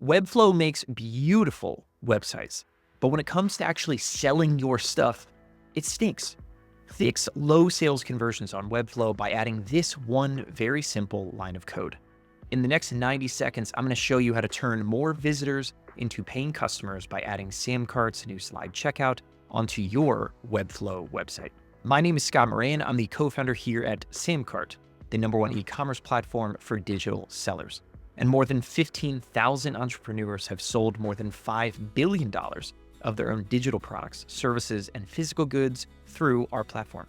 Webflow makes beautiful websites, but when it comes to actually selling your stuff, it stinks. Fix low sales conversions on Webflow by adding this one very simple line of code. In the next 90 seconds, I'm going to show you how to turn more visitors into paying customers by adding SamCart's new slide checkout onto your Webflow website. My name is Scott Moran. I'm the co-founder here at SamCart, the #1 e-commerce platform for digital sellers. And more than 15,000 entrepreneurs have sold more than $5 billion of their own digital products, services, and physical goods through our platform.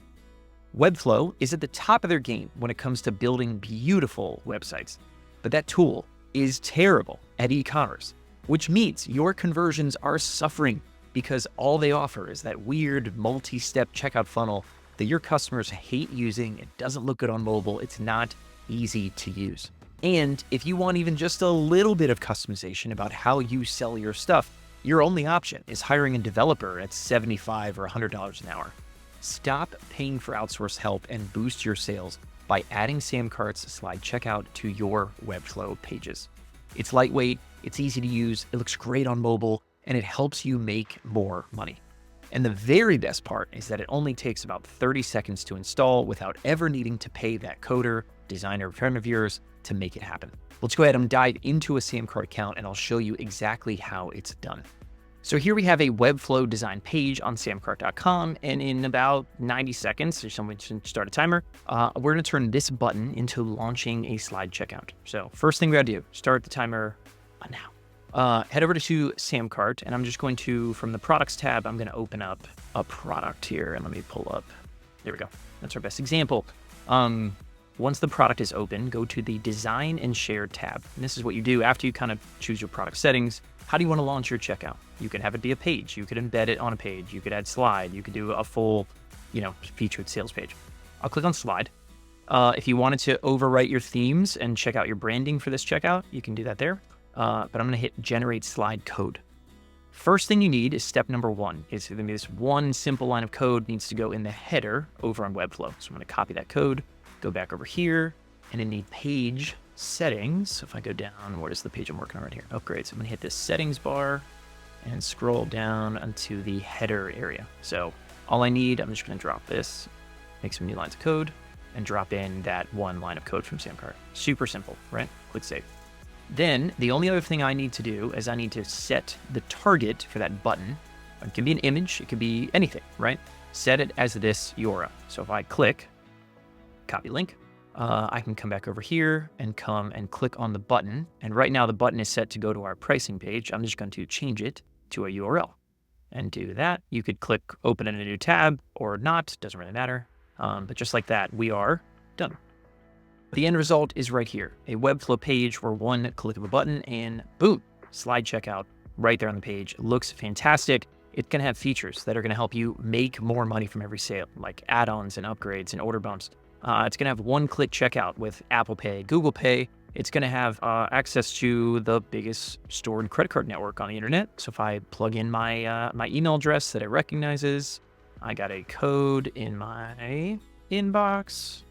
Webflow is at the top of their game when it comes to building beautiful websites, but that tool is terrible at e-commerce, which means your conversions are suffering because all they offer is that weird multi-step checkout funnel that your customers hate using. It doesn't look good on mobile. It's not easy to use. And if you want even just a little bit of customization about how you sell your stuff, your only option is hiring a developer at $75 or $100 an hour. Stop paying for outsourced help and boost your sales by adding SamCart's slide checkout to your Webflow pages. It's lightweight, it's easy to use, it looks great on mobile, and it helps you make more money. And the very best part is that it only takes about 30 seconds to install without ever needing to pay that coder, designer, friend of yours to make it happen. Let's go ahead and dive into a SamCart account and I'll show you exactly how it's done. So here we have a Webflow design page on SamCart.com, and in about 90 seconds, or someone should start a timer, we're gonna turn this button into launching a slide checkout. So first thing we gotta do, start the timer now. Head over to SamCart, and I'm just going to, from the products tab, I'm gonna open up a product here, and let me pull up, there we go. That's our best example. Once the product is open, go to the Design and Share tab. And this is what you do after you kind of choose your product settings. How do you want to launch your checkout? You can have it be a page. You could embed it on a page. You could add slide. You could do a full, featured sales page. I'll click on slide. If you wanted to overwrite your themes and check out your branding for this checkout, you can do that there. But I'm going to hit Generate Slide Code. First thing you need is step number 1. It's going to be this one simple line of code needs to go in the header over on Webflow. So I'm going to copy that code. Go back over here, and in the page settings, so if I go down, what is the page I'm working on right here? Upgrade. So I'm gonna hit this settings bar and scroll down onto the header area. So all I need, I'm just gonna drop this, make some new lines of code, and drop in that one line of code from SamCart. Super simple, right? Click save. Then the only other thing I need to do is I need to set the target for that button. It can be an image, it could be anything, right? Set it as this URL. So if I click, copy link, I can come back over here and come and click on the button. And right now the button is set to go to our pricing page. I'm just going to change it to a URL and do that. You could click open in a new tab or not, doesn't really matter. But just like that, we are done. The end result is right here, a Webflow page where one click of a button and boom, slide checkout right there on the page. It looks fantastic. It's gonna have features that are gonna help you make more money from every sale, like add-ons and upgrades and order bumps. It's going to have one-click checkout with Apple Pay, Google Pay. It's going to have access to the biggest stored credit card network on the internet. So if I plug in my my email address that it recognizes, I got a code in my inbox,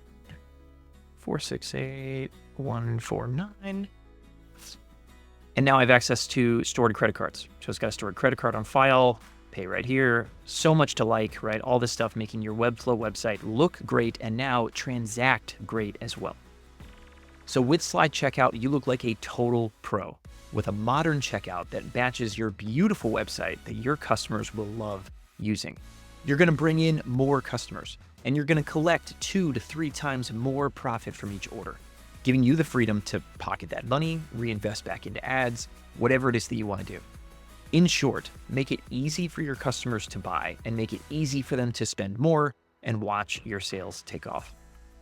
468149. And now I have access to stored credit cards. So it's got a stored credit card on file. Pay right here. So much to like, right? All this stuff making your Webflow website look great and now transact great as well. So with slide checkout, you look like a total pro with a modern checkout that matches your beautiful website that your customers will love using. You're going to bring in more customers and you're going to collect 2 to 3 times more profit from each order, giving you the freedom to pocket that money, reinvest back into ads, whatever it is that you want to do. In short, make it easy for your customers to buy and make it easy for them to spend more and watch your sales take off.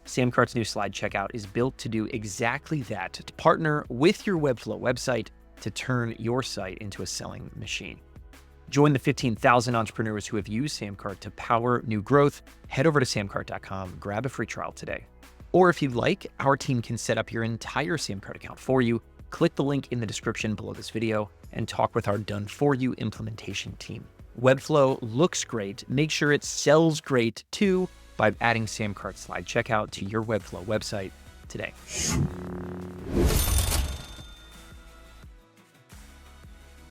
SamCart's new slide checkout is built to do exactly that, to partner with your Webflow website to turn your site into a selling machine. Join the 15,000 entrepreneurs who have used SamCart to power new growth. Head over to SamCart.com, grab a free trial today. Or if you'd like, our team can set up your entire SamCart account for you. Click the link in the description below this video and talk with our done-for-you implementation team. Webflow looks great. Make sure it sells great too by adding SamCart slide checkout to your Webflow website today.